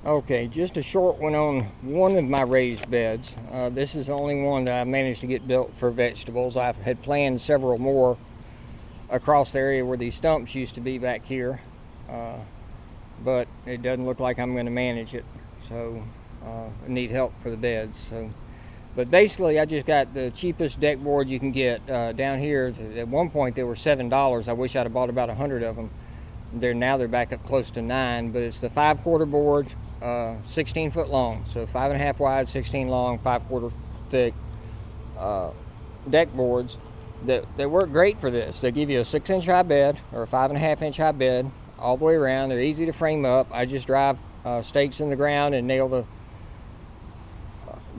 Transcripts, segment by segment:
Okay, just a short one on one of my raised beds. This is the only one that I managed to get built for vegetables. I had planned several more across the area where these stumps used to be back here, but it doesn't look like I'm going to manage it, so I need help for the beds. But basically, I just got the cheapest deck board you can get down here. At one point, they were $7. I wish I'd have bought about 100 of them. Now they're back up close to $9, but it's the 5/4 board, 16 foot long, so 5.5 wide, 16 long, 5/4 thick deck boards that work great for this. They give you a 6-inch high bed or a 5.5-inch high bed all the way around. They're easy to frame up. I just drive stakes in the ground and nail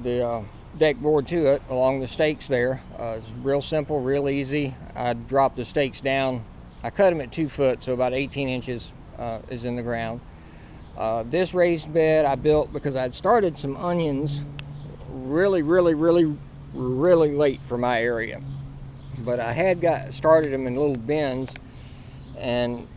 the deck board to it along the stakes there. It's real simple, real easy. I drop the stakes down. I cut them at 2 foot, so about 18 inches is in the ground. This raised bed I built because I'd started some onions really late for my area. But I had started them in little bins, and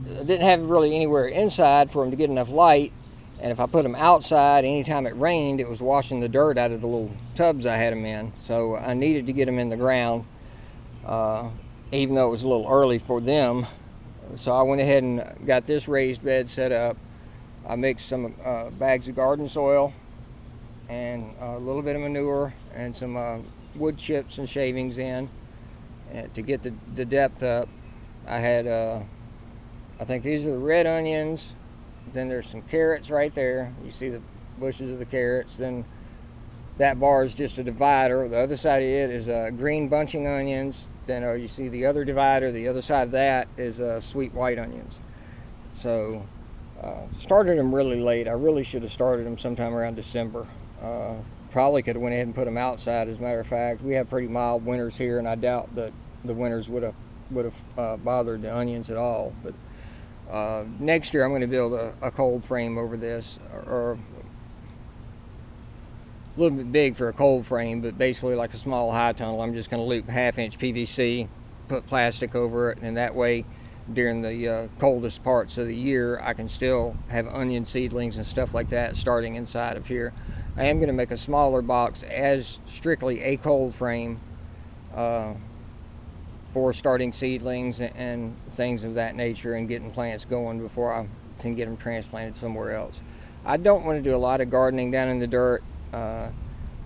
I didn't have really anywhere inside for them to get enough light. And if I put them outside, anytime it rained, it was washing the dirt out of the little tubs I had them in. So I needed to get them in the ground, even though it was a little early for them. So I went ahead and got this raised bed set up. I mixed some bags of garden soil and a little bit of manure and some wood chips and shavings in to get the depth up. I had, I think these are the red onions. Then there's some carrots right there. You see the bushes of the carrots. Then that bar is just a divider. The other side of it is green bunching onions. Then you see the other divider. The other side of that is sweet white onions. So started them really late. I really should have started them sometime around December. Probably could have went ahead and put them outside. As a matter of fact, we have pretty mild winters here, and I doubt that the winters would have bothered the onions at all. But next year I'm going to build a cold frame over this, or a little bit big for a cold frame, but basically like a small high tunnel. I'm just going to loop 1/2-inch PVC, put plastic over it, and that way during the coldest parts of the year I can still have onion seedlings and stuff like that starting inside of here. I am going to make a smaller box as strictly a cold frame for starting seedlings and things of that nature and getting plants going before I can get them transplanted somewhere else. I don't want to do a lot of gardening down in the dirt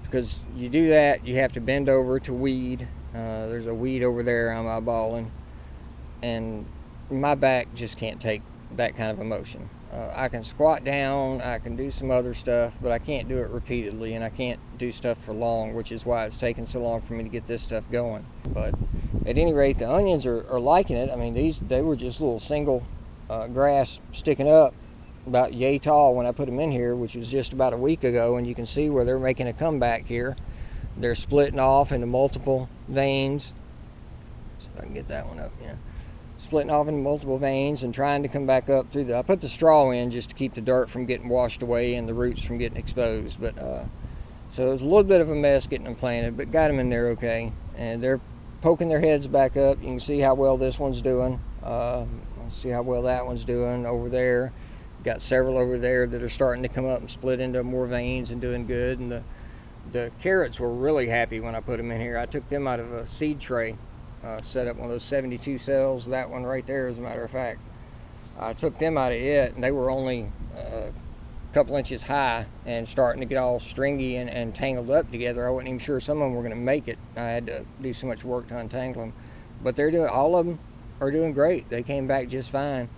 because you do that, you have to bend over to weed. There's a weed over there I'm eyeballing, and my back just can't take that kind of emotion. I can squat down, I can do some other stuff, but I can't do it repeatedly, and I can't do stuff for long, which is why it's taken so long for me to get this stuff going. But at any rate, the onions are liking it. I mean, they were just little single grass sticking up about yay tall when I put them in here, which was just about a week ago, and you can see where they're making a comeback here. They're splitting off into multiple veins. See if I can get that one up, yeah. Splitting off into multiple veins and trying to come back up through I put the straw in just to keep the dirt from getting washed away and the roots from getting exposed. But so it was a little bit of a mess getting them planted, but got them in there okay. And they're poking their heads back up. You can see how well this one's doing. See how well that one's doing over there. Got several over there that are starting to come up and split into more veins and doing good. And the carrots were really happy when I put them in here. I took them out of a seed tray. Set up one of those 72 cells, that one right there, as a matter of fact. I took them out of it, and they were only a couple inches high and starting to get all stringy and tangled up together. I wasn't even sure some of them were going to make it. I had to do so much work to untangle them. But all of them are doing great. They came back just fine.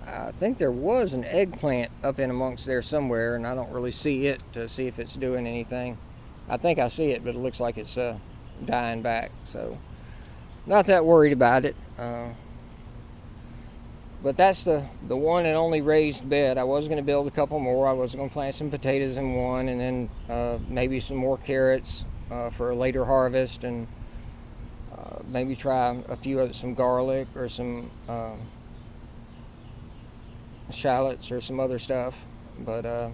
I think there was an eggplant up in amongst there somewhere, and I don't really see it to see if it's doing anything. I think I see it, but it looks like it's dying back. So not that worried about it. But that's the one and only raised bed. I was going to build a couple more. I was going to plant some potatoes in one, and then maybe some more carrots for a later harvest, and maybe try some garlic or some shallots or some other stuff. But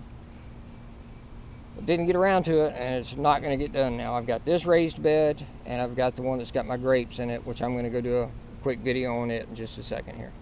didn't get around to it, and it's not going to get done now. I've got this raised bed, and I've got the one that's got my grapes in it, which I'm going to go do a quick video on it in just a second here.